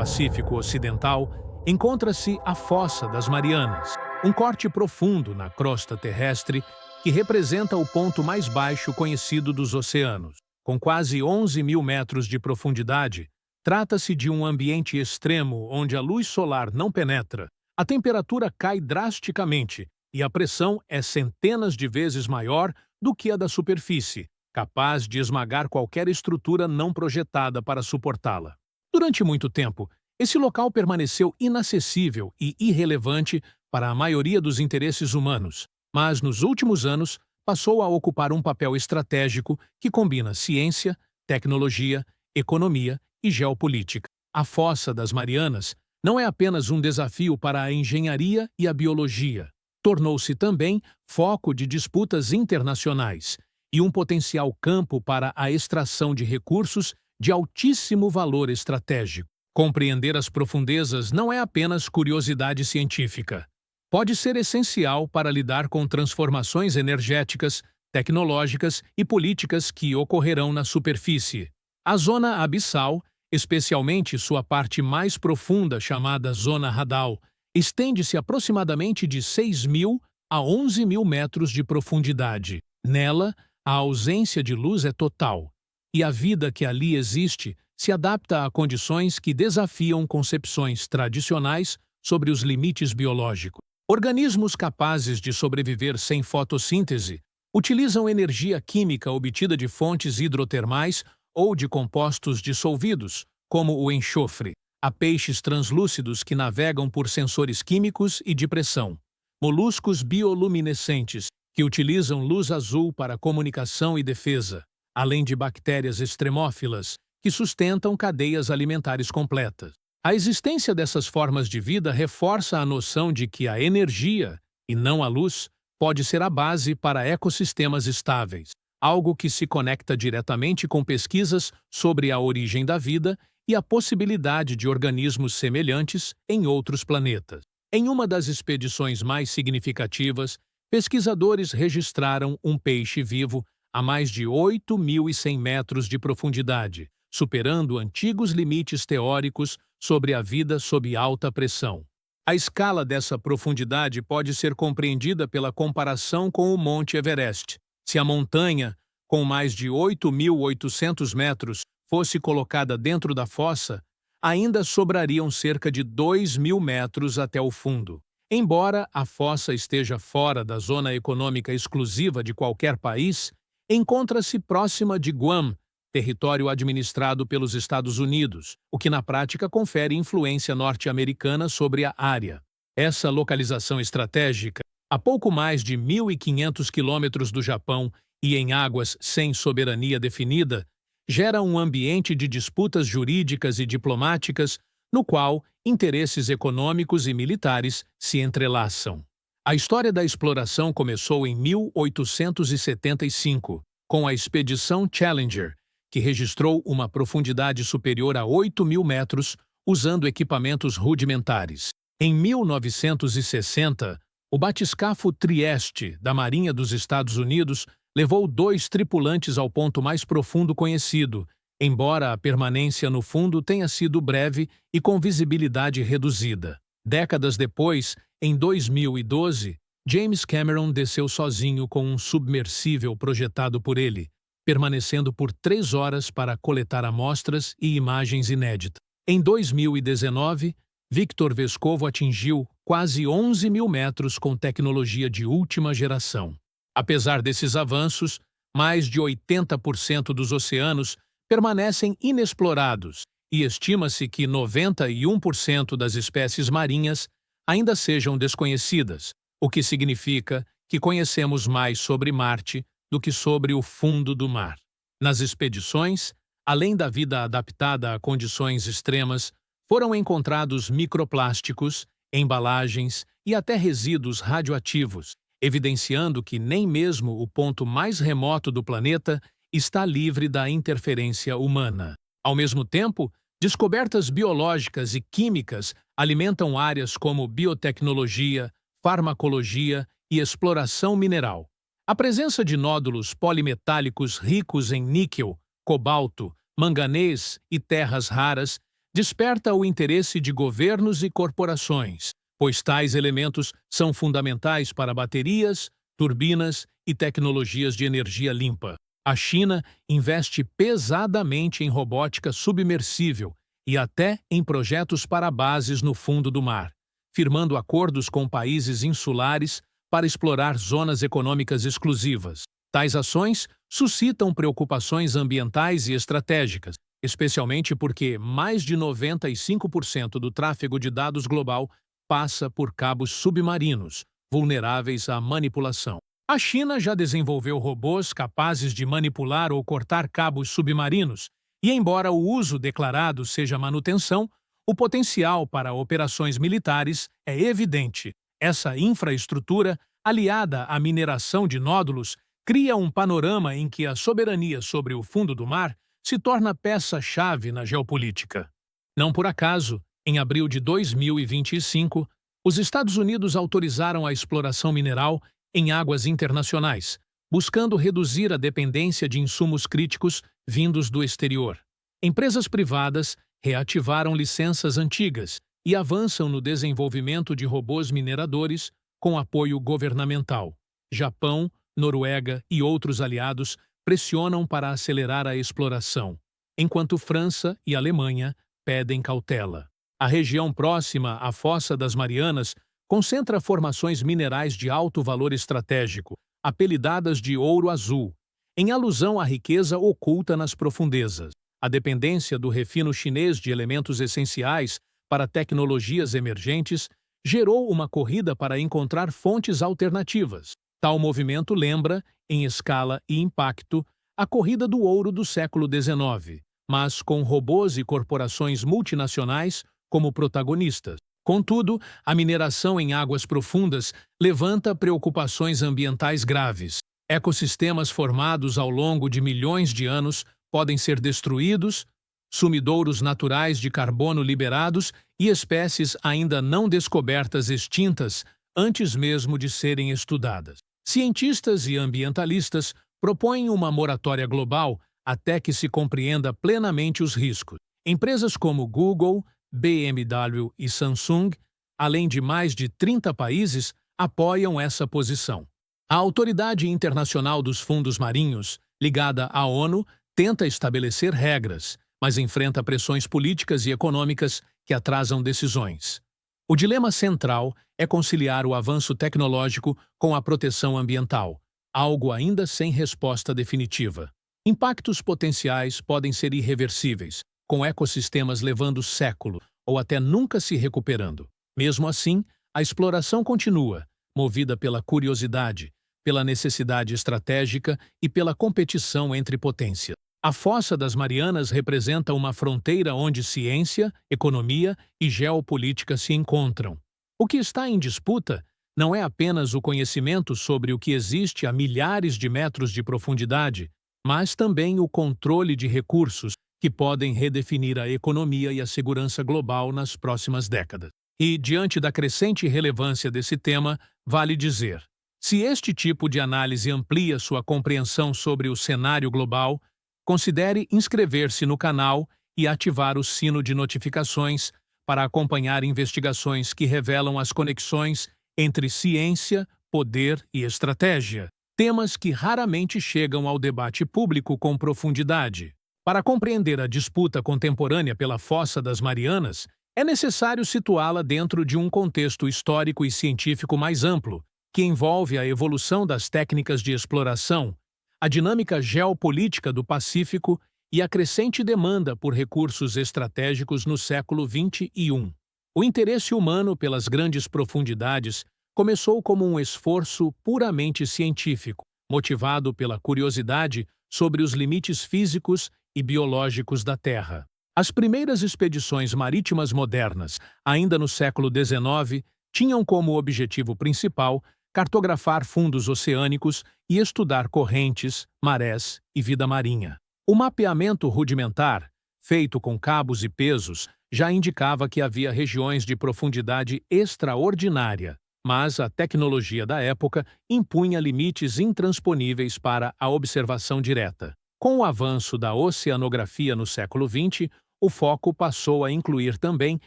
Pacífico Ocidental, encontra-se a Fossa das Marianas, um corte profundo na crosta terrestre que representa o ponto mais baixo conhecido dos oceanos. Com quase 11 mil metros de profundidade, trata-se de um ambiente extremo onde a luz solar não penetra, a temperatura cai drasticamente e a pressão é centenas de vezes maior do que a da superfície, capaz de esmagar qualquer estrutura não projetada para suportá-la. Durante muito tempo, esse local permaneceu inacessível e irrelevante para a maioria dos interesses humanos, mas nos últimos anos passou a ocupar um papel estratégico que combina ciência, tecnologia, economia e geopolítica. A Fossa das Marianas não é apenas um desafio para a engenharia e a biologia. Tornou-se também foco de disputas internacionais e um potencial campo para a extração de recursos de altíssimo valor estratégico. Compreender as profundezas não é apenas curiosidade científica. Pode ser essencial para lidar com transformações energéticas, tecnológicas e políticas que ocorrerão na superfície. A zona abissal, especialmente sua parte mais profunda chamada Zona Radal, estende-se aproximadamente de 6.000 a 11.000 metros de profundidade. Nela, a ausência de luz é total, e a vida que ali existe se adapta a condições que desafiam concepções tradicionais sobre os limites biológicos. Organismos capazes de sobreviver sem fotossíntese utilizam energia química obtida de fontes hidrotermais ou de compostos dissolvidos, como o enxofre. Há peixes translúcidos que navegam por sensores químicos e de pressão. Moluscos bioluminescentes, que utilizam luz azul para comunicação e defesa, além de bactérias extremófilas, que sustentam cadeias alimentares completas. A existência dessas formas de vida reforça a noção de que a energia, e não a luz, pode ser a base para ecossistemas estáveis, algo que se conecta diretamente com pesquisas sobre a origem da vida e a possibilidade de organismos semelhantes em outros planetas. Em uma das expedições mais significativas, pesquisadores registraram um peixe vivo a mais de 8.100 metros de profundidade, superando antigos limites teóricos sobre a vida sob alta pressão. A escala dessa profundidade pode ser compreendida pela comparação com o Monte Everest. Se a montanha, com mais de 8.800 metros, fosse colocada dentro da fossa, ainda sobrariam cerca de 2.000 metros até o fundo. Embora a fossa esteja fora da zona econômica exclusiva de qualquer país, encontra-se próxima de Guam, território administrado pelos Estados Unidos, o que na prática confere influência norte-americana sobre a área. Essa localização estratégica, a pouco mais de 1.500 quilômetros do Japão e em águas sem soberania definida, gera um ambiente de disputas jurídicas e diplomáticas no qual interesses econômicos e militares se entrelaçam. A história da exploração começou em 1875, com a expedição Challenger, que registrou uma profundidade superior a 8.000 metros usando equipamentos rudimentares. Em 1960, o batiscafo Trieste, da Marinha dos Estados Unidos, levou 2 tripulantes ao ponto mais profundo conhecido, embora a permanência no fundo tenha sido breve e com visibilidade reduzida. Décadas depois, em 2012, James Cameron desceu sozinho com um submersível projetado por ele, permanecendo por 3 horas para coletar amostras e imagens inéditas. Em 2019, Victor Vescovo atingiu quase 11.000 metros com tecnologia de última geração. Apesar desses avanços, mais de 80% dos oceanos permanecem inexplorados e estima-se que 91% das espécies marinhas ainda sejam desconhecidas, o que significa que conhecemos mais sobre Marte do que sobre o fundo do mar. Nas expedições, além da vida adaptada a condições extremas, foram encontrados microplásticos, embalagens e até resíduos radioativos, evidenciando que nem mesmo o ponto mais remoto do planeta está livre da interferência humana. Ao mesmo tempo, descobertas biológicas e químicas alimentam áreas como biotecnologia, farmacologia e exploração mineral. A presença de nódulos polimetálicos ricos em níquel, cobalto, manganês e terras raras desperta o interesse de governos e corporações, pois tais elementos são fundamentais para baterias, turbinas e tecnologias de energia limpa. A China investe pesadamente em robótica submersível e até em projetos para bases no fundo do mar, firmando acordos com países insulares para explorar zonas econômicas exclusivas. Tais ações suscitam preocupações ambientais e estratégicas, especialmente porque mais de 95% do tráfego de dados global passa por cabos submarinos, vulneráveis à manipulação. A China já desenvolveu robôs capazes de manipular ou cortar cabos submarinos, e embora o uso declarado seja manutenção, o potencial para operações militares é evidente. Essa infraestrutura, aliada à mineração de nódulos, cria um panorama em que a soberania sobre o fundo do mar se torna peça-chave na geopolítica. Não por acaso, em abril de 2025, os Estados Unidos autorizaram a exploração mineral em águas internacionais, buscando reduzir a dependência de insumos críticos vindos do exterior. Empresas privadas reativaram licenças antigas e avançam no desenvolvimento de robôs mineradores com apoio governamental. Japão, Noruega e outros aliados pressionam para acelerar a exploração, enquanto França e Alemanha pedem cautela. A região próxima à Fossa das Marianas concentra formações minerais de alto valor estratégico, apelidadas de ouro azul, em alusão à riqueza oculta nas profundezas. A dependência do refino chinês de elementos essenciais para tecnologias emergentes gerou uma corrida para encontrar fontes alternativas. Tal movimento lembra, em escala e impacto, a corrida do ouro do século XIX, mas com robôs e corporações multinacionais como protagonistas. Contudo, a mineração em águas profundas levanta preocupações ambientais graves. Ecossistemas formados ao longo de milhões de anos podem ser destruídos, sumidouros naturais de carbono liberados e espécies ainda não descobertas extintas antes mesmo de serem estudadas. Cientistas e ambientalistas propõem uma moratória global até que se compreenda plenamente os riscos. Empresas como Google, BMW e Samsung, além de mais de 30 países, apoiam essa posição. A Autoridade Internacional dos Fundos Marinhos, ligada à ONU, tenta estabelecer regras, mas enfrenta pressões políticas e econômicas que atrasam decisões. O dilema central é conciliar o avanço tecnológico com a proteção ambiental, algo ainda sem resposta definitiva. Impactos potenciais podem ser irreversíveis, com ecossistemas levando séculos ou até nunca se recuperando. Mesmo assim, a exploração continua, movida pela curiosidade, pela necessidade estratégica e pela competição entre potências. A Fossa das Marianas representa uma fronteira onde ciência, economia e geopolítica se encontram. O que está em disputa não é apenas o conhecimento sobre o que existe a milhares de metros de profundidade, mas também o controle de recursos que podem redefinir a economia e a segurança global nas próximas décadas. E, diante da crescente relevância desse tema, vale dizer: se este tipo de análise amplia sua compreensão sobre o cenário global, considere inscrever-se no canal e ativar o sino de notificações para acompanhar investigações que revelam as conexões entre ciência, poder e estratégia, temas que raramente chegam ao debate público com profundidade. Para compreender a disputa contemporânea pela Fossa das Marianas, é necessário situá-la dentro de um contexto histórico e científico mais amplo, que envolve a evolução das técnicas de exploração, a dinâmica geopolítica do Pacífico e a crescente demanda por recursos estratégicos no século XXI. O interesse humano pelas grandes profundidades começou como um esforço puramente científico, motivado pela curiosidade sobre os limites físicos e biológicos da Terra. As primeiras expedições marítimas modernas, ainda no século XIX, tinham como objetivo principal cartografar fundos oceânicos e estudar correntes, marés e vida marinha. O mapeamento rudimentar, feito com cabos e pesos, já indicava que havia regiões de profundidade extraordinária, mas a tecnologia da época impunha limites intransponíveis para a observação direta. Com o avanço da oceanografia no século XX, o foco passou a incluir também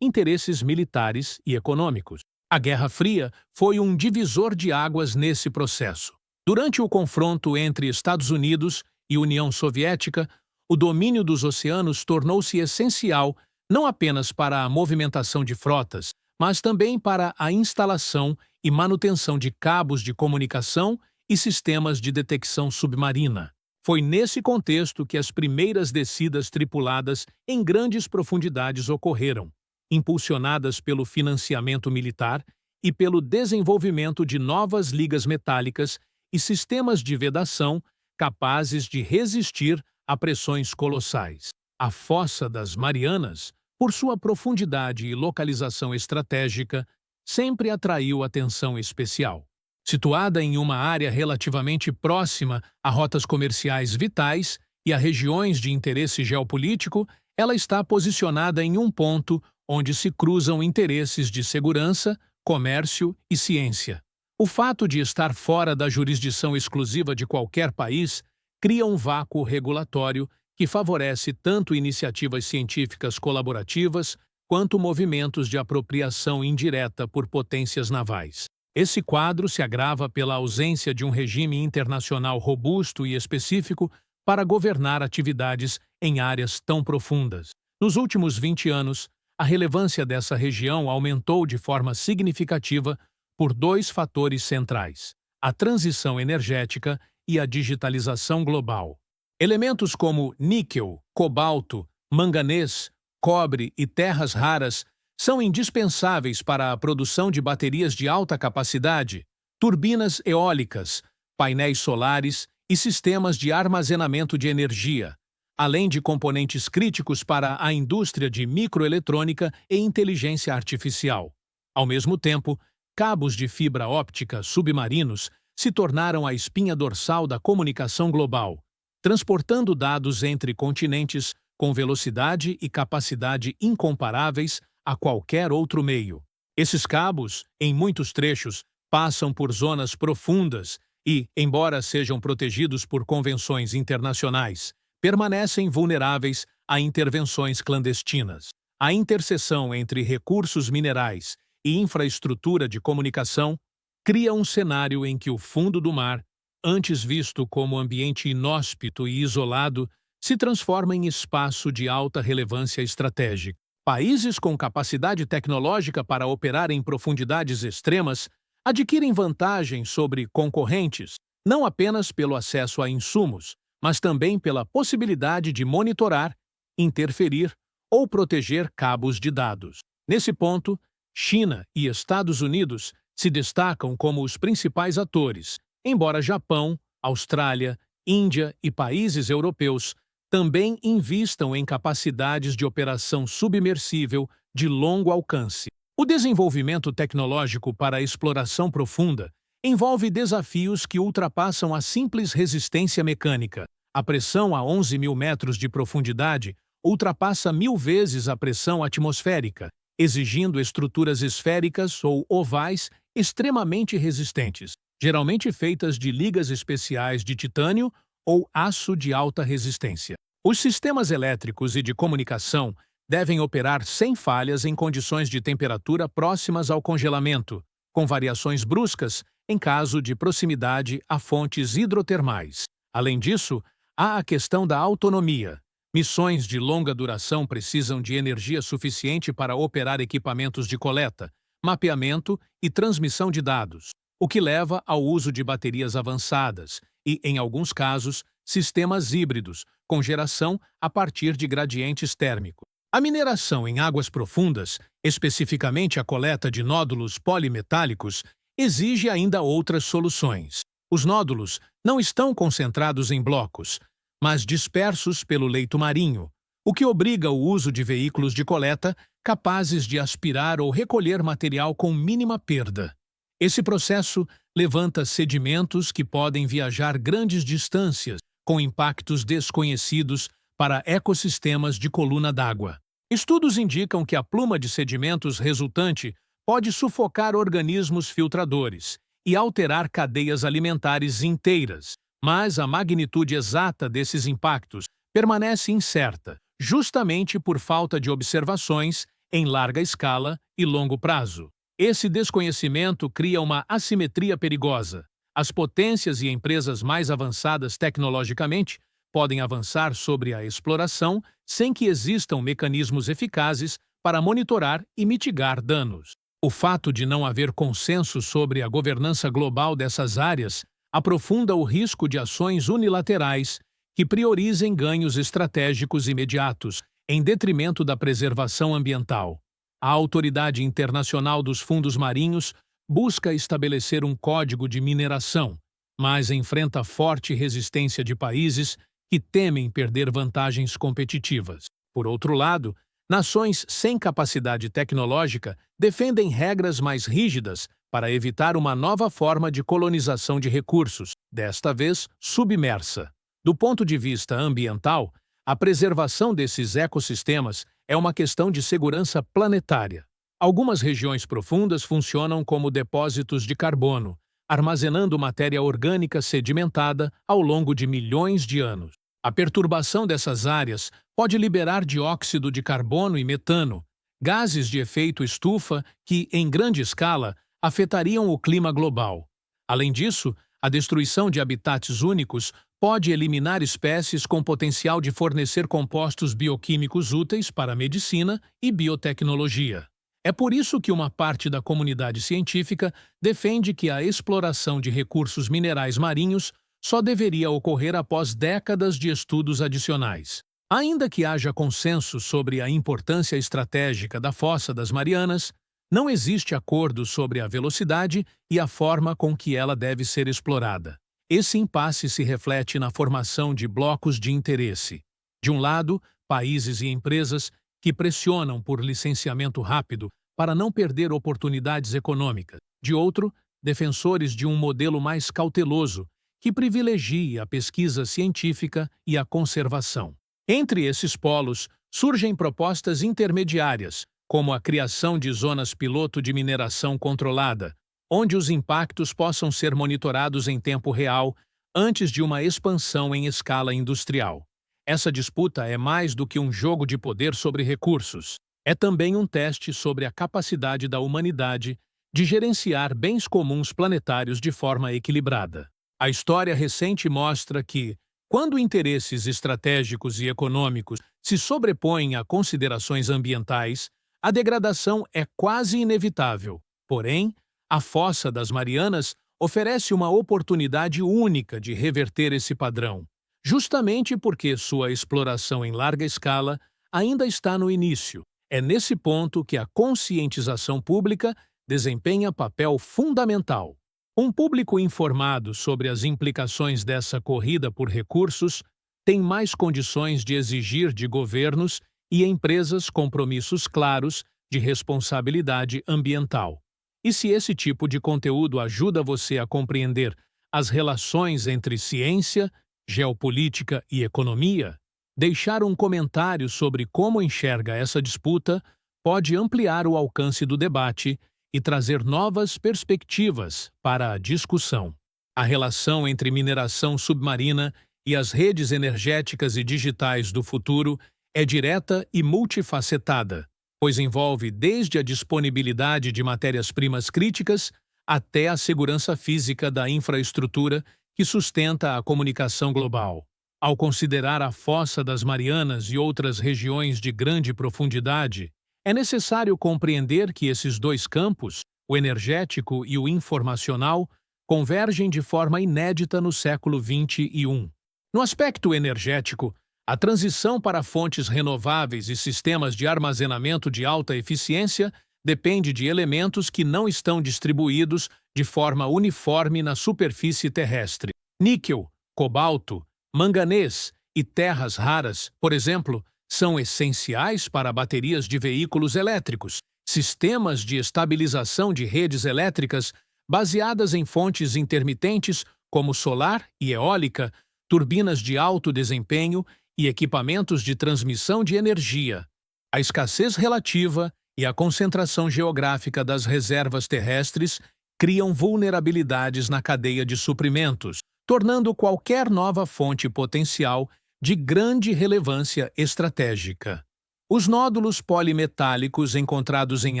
interesses militares e econômicos. A Guerra Fria foi um divisor de águas nesse processo. Durante o confronto entre Estados Unidos e União Soviética, o domínio dos oceanos tornou-se essencial não apenas para a movimentação de frotas, mas também para a instalação e manutenção de cabos de comunicação e sistemas de detecção submarina. Foi nesse contexto que as primeiras descidas tripuladas em grandes profundidades ocorreram, impulsionadas pelo financiamento militar e pelo desenvolvimento de novas ligas metálicas e sistemas de vedação capazes de resistir a pressões colossais. A Fossa das Marianas, por sua profundidade e localização estratégica, sempre atraiu atenção especial. Situada em uma área relativamente próxima a rotas comerciais vitais e a regiões de interesse geopolítico, ela está posicionada em um ponto onde se cruzam interesses de segurança, comércio e ciência. O fato de estar fora da jurisdição exclusiva de qualquer país cria um vácuo regulatório que favorece tanto iniciativas científicas colaborativas quanto movimentos de apropriação indireta por potências navais. Esse quadro se agrava pela ausência de um regime internacional robusto e específico para governar atividades em áreas tão profundas. Nos últimos 20 anos, a relevância dessa região aumentou de forma significativa por dois fatores centrais: a transição energética e a digitalização global. Elementos como níquel, cobalto, manganês, cobre e terras raras são indispensáveis para a produção de baterias de alta capacidade, turbinas eólicas, painéis solares e sistemas de armazenamento de energia, além de componentes críticos para a indústria de microeletrônica e inteligência artificial. Ao mesmo tempo, cabos de fibra óptica submarinos se tornaram a espinha dorsal da comunicação global, transportando dados entre continentes com velocidade e capacidade incomparáveis a qualquer outro meio. Esses cabos, em muitos trechos, passam por zonas profundas e, embora sejam protegidos por convenções internacionais, permanecem vulneráveis a intervenções clandestinas. A interseção entre recursos minerais e infraestrutura de comunicação cria um cenário em que o fundo do mar, antes visto como ambiente inóspito e isolado, se transforma em espaço de alta relevância estratégica. Países com capacidade tecnológica para operar em profundidades extremas adquirem vantagem sobre concorrentes, não apenas pelo acesso a insumos, mas também pela possibilidade de monitorar, interferir ou proteger cabos de dados. Nesse ponto, China e Estados Unidos se destacam como os principais atores, embora Japão, Austrália, Índia e países europeus também invistam em capacidades de operação submersível de longo alcance. O desenvolvimento tecnológico para a exploração profunda envolve desafios que ultrapassam a simples resistência mecânica. A pressão a 11 mil metros de profundidade ultrapassa 1000 vezes a pressão atmosférica, exigindo estruturas esféricas ou ovais extremamente resistentes, geralmente feitas de ligas especiais de titânio ou aço de alta resistência. Os sistemas elétricos e de comunicação devem operar sem falhas em condições de temperatura próximas ao congelamento, com variações bruscas em caso de proximidade a fontes hidrotermais. Além disso, há a questão da autonomia. Missões de longa duração precisam de energia suficiente para operar equipamentos de coleta, mapeamento e transmissão de dados, o que leva ao uso de baterias avançadas e, em alguns casos, sistemas híbridos, com geração a partir de gradientes térmicos. A mineração em águas profundas, especificamente a coleta de nódulos polimetálicos, exige ainda outras soluções. Os nódulos não estão concentrados em blocos, mas dispersos pelo leito marinho, o que obriga o uso de veículos de coleta capazes de aspirar ou recolher material com mínima perda. Esse processo levanta sedimentos que podem viajar grandes distâncias, com impactos desconhecidos para ecossistemas de coluna d'água. Estudos indicam que a pluma de sedimentos resultante pode sufocar organismos filtradores e alterar cadeias alimentares inteiras, mas a magnitude exata desses impactos permanece incerta, justamente por falta de observações em larga escala e longo prazo. Esse desconhecimento cria uma assimetria perigosa. As potências e empresas mais avançadas tecnologicamente podem avançar sobre a exploração sem que existam mecanismos eficazes para monitorar e mitigar danos. O fato de não haver consenso sobre a governança global dessas áreas aprofunda o risco de ações unilaterais que priorizem ganhos estratégicos imediatos, em detrimento da preservação ambiental. A Autoridade Internacional dos Fundos Marinhos busca estabelecer um código de mineração, mas enfrenta forte resistência de países que temem perder vantagens competitivas. Por outro lado, nações sem capacidade tecnológica defendem regras mais rígidas para evitar uma nova forma de colonização de recursos, desta vez submersa. Do ponto de vista ambiental, a preservação desses ecossistemas é uma questão de segurança planetária. Algumas regiões profundas funcionam como depósitos de carbono, armazenando matéria orgânica sedimentada ao longo de milhões de anos. A perturbação dessas áreas pode liberar dióxido de carbono e metano, gases de efeito estufa que, em grande escala, afetariam o clima global. Além disso, a destruição de habitats únicos pode eliminar espécies com potencial de fornecer compostos bioquímicos úteis para a medicina e biotecnologia. É por isso que uma parte da comunidade científica defende que a exploração de recursos minerais marinhos só deveria ocorrer após décadas de estudos adicionais. Ainda que haja consenso sobre a importância estratégica da Fossa das Marianas, não existe acordo sobre a velocidade e a forma com que ela deve ser explorada. Esse impasse se reflete na formação de blocos de interesse. De um lado, países e empresas que pressionam por licenciamento rápido para não perder oportunidades econômicas. De outro, defensores de um modelo mais cauteloso, que privilegie a pesquisa científica e a conservação. Entre esses polos, surgem propostas intermediárias, como a criação de zonas piloto de mineração controlada, onde os impactos possam ser monitorados em tempo real antes de uma expansão em escala industrial. Essa disputa é mais do que um jogo de poder sobre recursos. É também um teste sobre a capacidade da humanidade de gerenciar bens comuns planetários de forma equilibrada. A história recente mostra que, quando interesses estratégicos e econômicos se sobrepõem a considerações ambientais, a degradação é quase inevitável. Porém, a Fossa das Marianas oferece uma oportunidade única de reverter esse padrão, justamente porque sua exploração em larga escala ainda está no início. É nesse ponto que a conscientização pública desempenha papel fundamental. Um público informado sobre as implicações dessa corrida por recursos tem mais condições de exigir de governos e empresas compromissos claros de responsabilidade ambiental. E se esse tipo de conteúdo ajuda você a compreender as relações entre ciência, geopolítica e economia, deixar um comentário sobre como enxerga essa disputa pode ampliar o alcance do debate e trazer novas perspectivas para a discussão. A relação entre mineração submarina e as redes energéticas e digitais do futuro é direta e multifacetada, pois envolve desde a disponibilidade de matérias-primas críticas até a segurança física da infraestrutura que sustenta a comunicação global. Ao considerar a Fossa das Marianas e outras regiões de grande profundidade, é necessário compreender que esses dois campos, o energético e o informacional, convergem de forma inédita no século XXI. No aspecto energético, a transição para fontes renováveis e sistemas de armazenamento de alta eficiência depende de elementos que não estão distribuídos de forma uniforme na superfície terrestre. Níquel, cobalto, manganês e terras raras, por exemplo, são essenciais para baterias de veículos elétricos, sistemas de estabilização de redes elétricas baseadas em fontes intermitentes como solar e eólica, turbinas de alto desempenho e equipamentos de transmissão de energia. A escassez relativa e a concentração geográfica das reservas terrestres criam vulnerabilidades na cadeia de suprimentos, tornando qualquer nova fonte potencial de grande relevância estratégica. Os nódulos polimetálicos encontrados em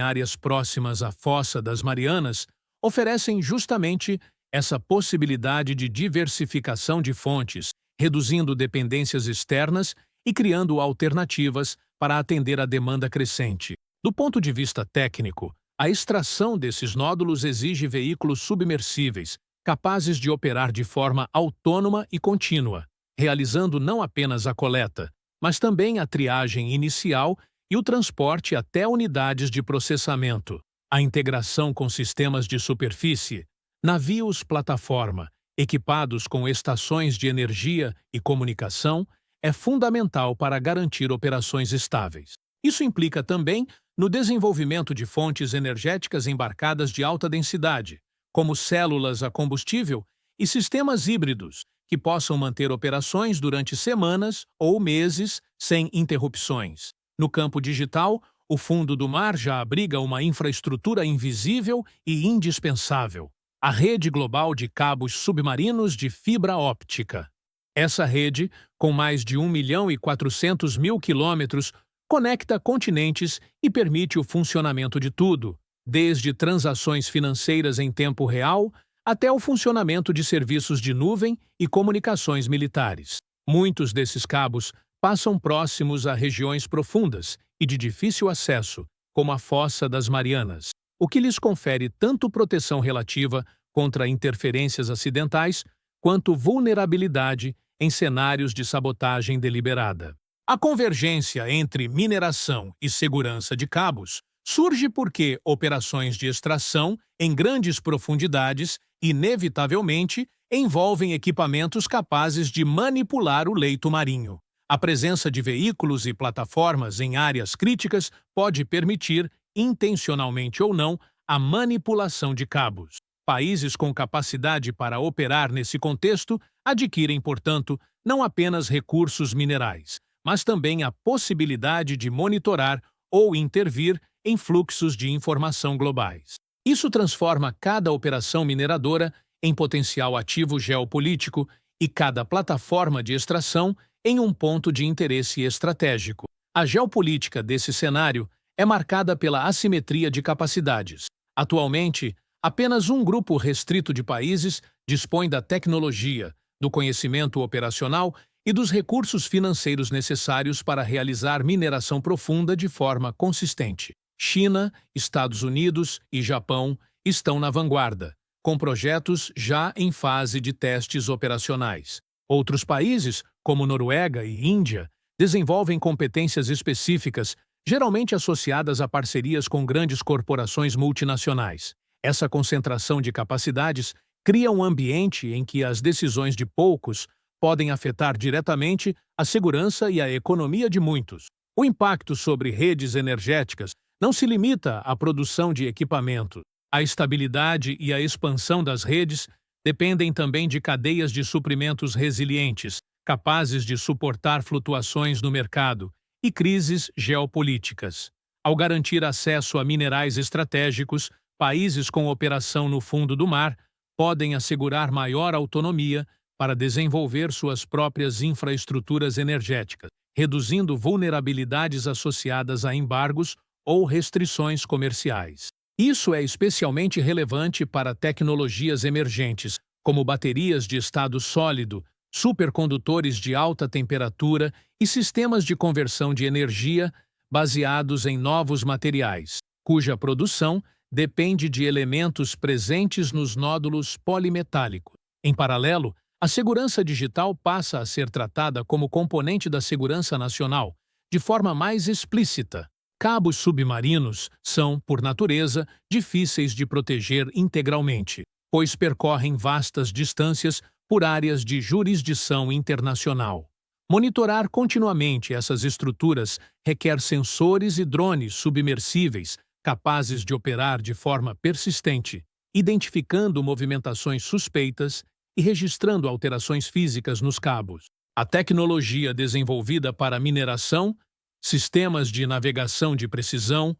áreas próximas à Fossa das Marianas oferecem justamente essa possibilidade de diversificação de fontes, reduzindo dependências externas e criando alternativas para atender a demanda crescente. Do ponto de vista técnico, a extração desses nódulos exige veículos submersíveis, capazes de operar de forma autônoma e contínua, realizando não apenas a coleta, mas também a triagem inicial e o transporte até unidades de processamento. A integração com sistemas de superfície, navios-plataforma, equipados com estações de energia e comunicação, é fundamental para garantir operações estáveis. Isso implica também no desenvolvimento de fontes energéticas embarcadas de alta densidade, como células a combustível e sistemas híbridos, que possam manter operações durante semanas ou meses sem interrupções. No campo digital, o fundo do mar já abriga uma infraestrutura invisível e indispensável: a rede global de cabos submarinos de fibra óptica. Essa rede, com mais de 1.400.000 quilômetros, conecta continentes e permite o funcionamento de tudo, desde transações financeiras em tempo real até o funcionamento de serviços de nuvem e comunicações militares. Muitos desses cabos passam próximos a regiões profundas e de difícil acesso, como a Fossa das Marianas, o que lhes confere tanto proteção relativa contra interferências acidentais quanto vulnerabilidade em cenários de sabotagem deliberada. A convergência entre mineração e segurança de cabos surge porque operações de extração em grandes profundidades inevitavelmente envolvem equipamentos capazes de manipular o leito marinho. A presença de veículos e plataformas em áreas críticas pode permitir, intencionalmente ou não, a manipulação de cabos. Países com capacidade para operar nesse contexto adquirem, portanto, não apenas recursos minerais, mas também a possibilidade de monitorar ou intervir em fluxos de informação globais. Isso transforma cada operação mineradora em potencial ativo geopolítico e cada plataforma de extração em um ponto de interesse estratégico. A geopolítica desse cenário é marcada pela assimetria de capacidades. Atualmente, apenas um grupo restrito de países dispõe da tecnologia, do conhecimento operacional e dos recursos financeiros necessários para realizar mineração profunda de forma consistente. China, Estados Unidos e Japão estão na vanguarda, com projetos já em fase de testes operacionais. Outros países, como Noruega e Índia, desenvolvem competências específicas, geralmente associadas a parcerias com grandes corporações multinacionais. Essa concentração de capacidades cria um ambiente em que as decisões de poucos podem afetar diretamente a segurança e a economia de muitos. O impacto sobre redes energéticas não se limita à produção de equipamentos. A estabilidade e a expansão das redes dependem também de cadeias de suprimentos resilientes, capazes de suportar flutuações no mercado e crises geopolíticas. Ao garantir acesso a minerais estratégicos, países com operação no fundo do mar podem assegurar maior autonomia para desenvolver suas próprias infraestruturas energéticas, reduzindo vulnerabilidades associadas a embargos ou restrições comerciais. Isso é especialmente relevante para tecnologias emergentes, como baterias de estado sólido, supercondutores de alta temperatura e sistemas de conversão de energia baseados em novos materiais, cuja produção depende de elementos presentes nos nódulos polimetálicos. Em paralelo, a segurança digital passa a ser tratada como componente da segurança nacional, de forma mais explícita. Cabos submarinos são, por natureza, difíceis de proteger integralmente, pois percorrem vastas distâncias por áreas de jurisdição internacional. Monitorar continuamente essas estruturas requer sensores e drones submersíveis capazes de operar de forma persistente, identificando movimentações suspeitas e registrando alterações físicas nos cabos. A tecnologia desenvolvida para mineração, sistemas de navegação de precisão,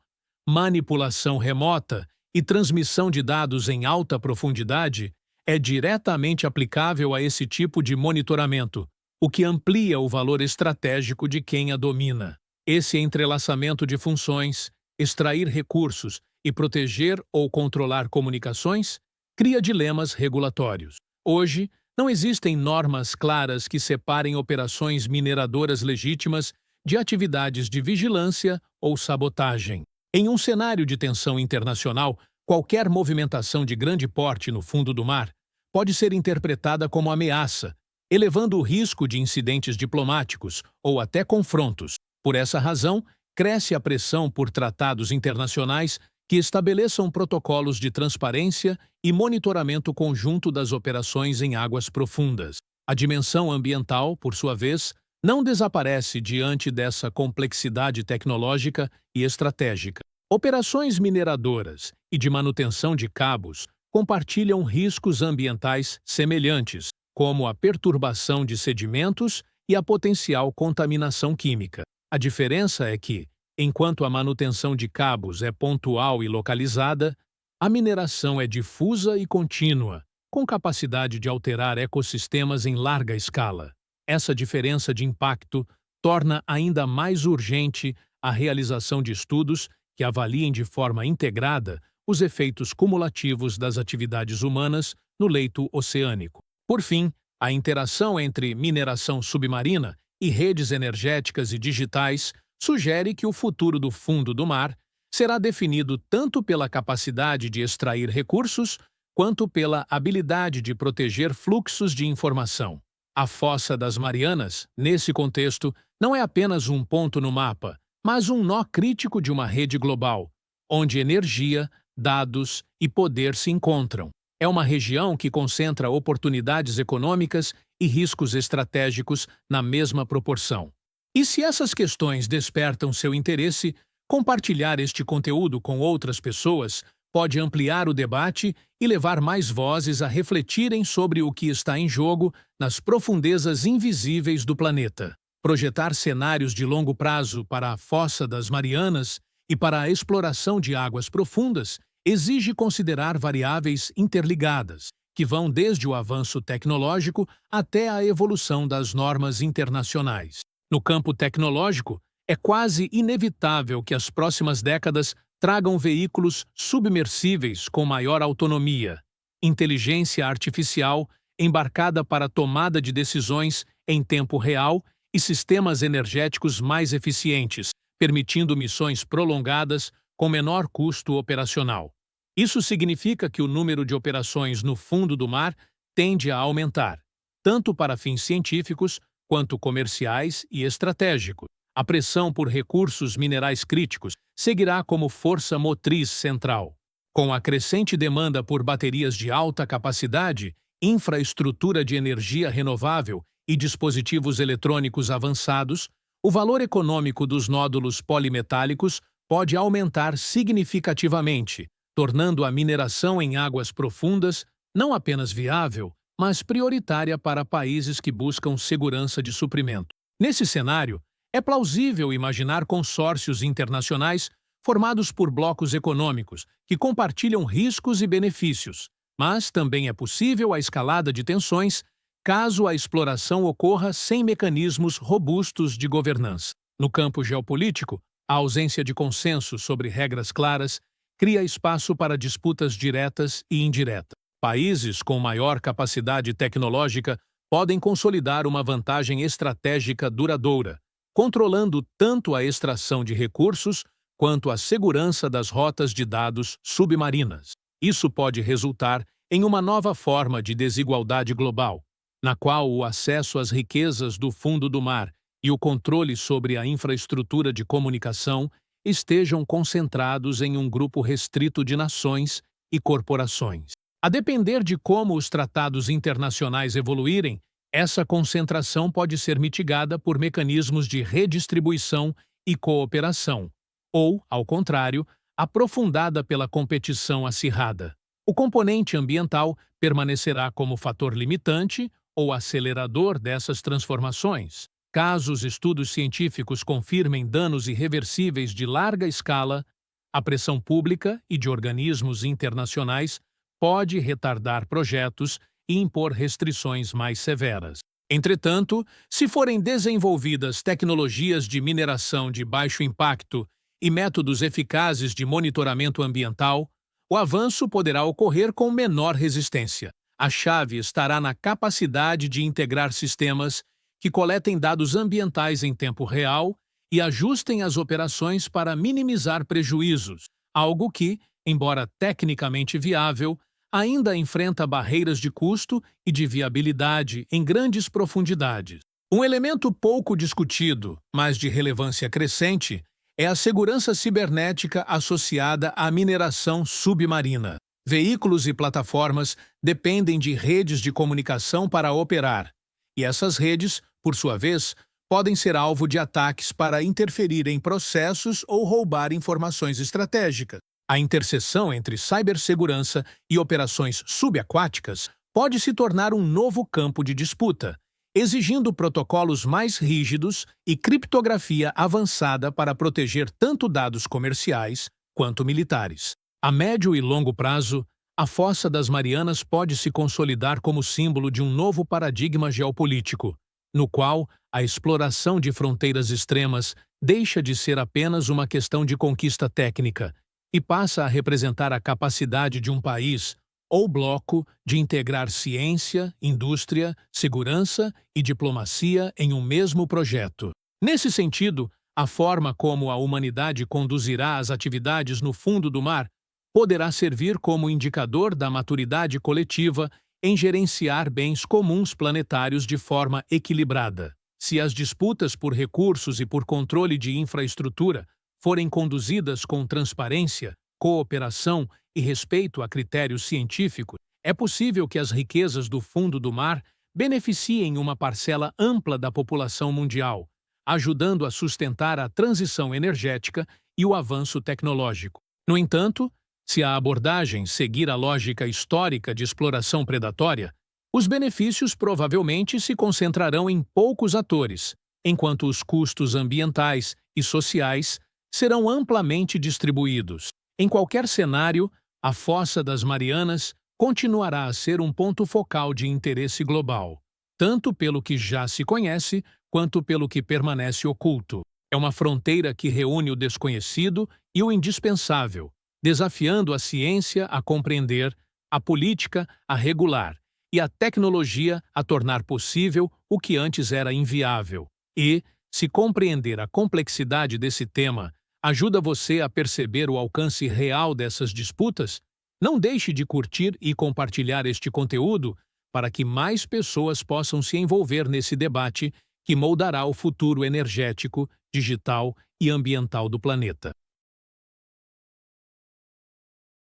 manipulação remota e transmissão de dados em alta profundidade é diretamente aplicável a esse tipo de monitoramento, o que amplia o valor estratégico de quem a domina. Esse entrelaçamento de funções, extrair recursos e proteger ou controlar comunicações, cria dilemas regulatórios. Hoje, não existem normas claras que separem operações mineradoras legítimas de atividades de vigilância ou sabotagem. Em um cenário de tensão internacional, qualquer movimentação de grande porte no fundo do mar pode ser interpretada como ameaça, elevando o risco de incidentes diplomáticos ou até confrontos. Por essa razão, cresce a pressão por tratados internacionais que estabeleçam protocolos de transparência e monitoramento conjunto das operações em águas profundas. A dimensão ambiental, por sua vez, não desaparece diante dessa complexidade tecnológica e estratégica. Operações mineradoras e de manutenção de cabos compartilham riscos ambientais semelhantes, como a perturbação de sedimentos e a potencial contaminação química. A diferença é que, enquanto a manutenção de cabos é pontual e localizada, a mineração é difusa e contínua, com capacidade de alterar ecossistemas em larga escala. Essa diferença de impacto torna ainda mais urgente a realização de estudos que avaliem de forma integrada os efeitos cumulativos das atividades humanas no leito oceânico. Por fim, a interação entre mineração submarina e redes energéticas e digitais sugere que o futuro do fundo do mar será definido tanto pela capacidade de extrair recursos quanto pela habilidade de proteger fluxos de informação. A Fossa das Marianas, nesse contexto, não é apenas um ponto no mapa, mas um nó crítico de uma rede global, onde energia, dados e poder se encontram. É uma região que concentra oportunidades econômicas e riscos estratégicos na mesma proporção. E se essas questões despertam seu interesse, compartilhar este conteúdo com outras pessoas pode ampliar o debate e levar mais vozes a refletirem sobre o que está em jogo nas profundezas invisíveis do planeta. Projetar cenários de longo prazo para a Fossa das Marianas e para a exploração de águas profundas exige considerar variáveis interligadas, que vão desde o avanço tecnológico até a evolução das normas internacionais. No campo tecnológico, é quase inevitável que as próximas décadas tragam veículos submersíveis com maior autonomia, inteligência artificial embarcada para tomada de decisões em tempo real e sistemas energéticos mais eficientes, permitindo missões prolongadas com menor custo operacional. Isso significa que o número de operações no fundo do mar tende a aumentar, tanto para fins científicos quanto comerciais e estratégicos. A pressão por recursos minerais críticos seguirá como força motriz central. Com a crescente demanda por baterias de alta capacidade, infraestrutura de energia renovável e dispositivos eletrônicos avançados, o valor econômico dos nódulos polimetálicos pode aumentar significativamente, tornando a mineração em águas profundas não apenas viável, mas prioritária para países que buscam segurança de suprimento. Nesse cenário, é plausível imaginar consórcios internacionais formados por blocos econômicos que compartilham riscos e benefícios, mas também é possível a escalada de tensões caso a exploração ocorra sem mecanismos robustos de governança. No campo geopolítico, a ausência de consenso sobre regras claras cria espaço para disputas diretas e indiretas. Países com maior capacidade tecnológica podem consolidar uma vantagem estratégica duradoura, controlando tanto a extração de recursos quanto a segurança das rotas de dados submarinas. Isso pode resultar em uma nova forma de desigualdade global, na qual o acesso às riquezas do fundo do mar e o controle sobre a infraestrutura de comunicação estejam concentrados em um grupo restrito de nações e corporações. A depender de como os tratados internacionais evoluírem, essa concentração pode ser mitigada por mecanismos de redistribuição e cooperação, ou, ao contrário, aprofundada pela competição acirrada. O componente ambiental permanecerá como fator limitante ou acelerador dessas transformações. Caso os estudos científicos confirmem danos irreversíveis de larga escala, a pressão pública e de organismos internacionais pode retardar projetos e impor restrições mais severas. Entretanto, se forem desenvolvidas tecnologias de mineração de baixo impacto e métodos eficazes de monitoramento ambiental, o avanço poderá ocorrer com menor resistência. A chave estará na capacidade de integrar sistemas que coletem dados ambientais em tempo real e ajustem as operações para minimizar prejuízos, algo que, embora tecnicamente viável, ainda enfrenta barreiras de custo e de viabilidade em grandes profundidades. Um elemento pouco discutido, mas de relevância crescente, é a segurança cibernética associada à mineração submarina. Veículos e plataformas dependem de redes de comunicação para operar, e essas redes, por sua vez, podem ser alvo de ataques para interferir em processos ou roubar informações estratégicas. A interseção entre cibersegurança e operações subaquáticas pode se tornar um novo campo de disputa, exigindo protocolos mais rígidos e criptografia avançada para proteger tanto dados comerciais quanto militares. A médio e longo prazo, a Fossa das Marianas pode se consolidar como símbolo de um novo paradigma geopolítico, no qual a exploração de fronteiras extremas deixa de ser apenas uma questão de conquista técnica e passa a representar a capacidade de um país ou bloco de integrar ciência, indústria, segurança e diplomacia em um mesmo projeto. Nesse sentido, a forma como a humanidade conduzirá as atividades no fundo do mar poderá servir como indicador da maturidade coletiva em gerenciar bens comuns planetários de forma equilibrada. Se as disputas por recursos e por controle de infraestrutura forem conduzidas com transparência, cooperação e respeito a critérios científicos, é possível que as riquezas do fundo do mar beneficiem uma parcela ampla da população mundial, ajudando a sustentar a transição energética e o avanço tecnológico. No entanto, se a abordagem seguir a lógica histórica de exploração predatória, os benefícios provavelmente se concentrarão em poucos atores, enquanto os custos ambientais e sociais serão amplamente distribuídos. Em qualquer cenário, a Fossa das Marianas continuará a ser um ponto focal de interesse global, tanto pelo que já se conhece quanto pelo que permanece oculto. É uma fronteira que reúne o desconhecido e o indispensável, desafiando a ciência a compreender, a política a regular e a tecnologia a tornar possível o que antes era inviável. E, se compreender a complexidade desse tema ajuda você a perceber o alcance real dessas disputas, não deixe de curtir e compartilhar este conteúdo para que mais pessoas possam se envolver nesse debate que moldará o futuro energético, digital e ambiental do planeta.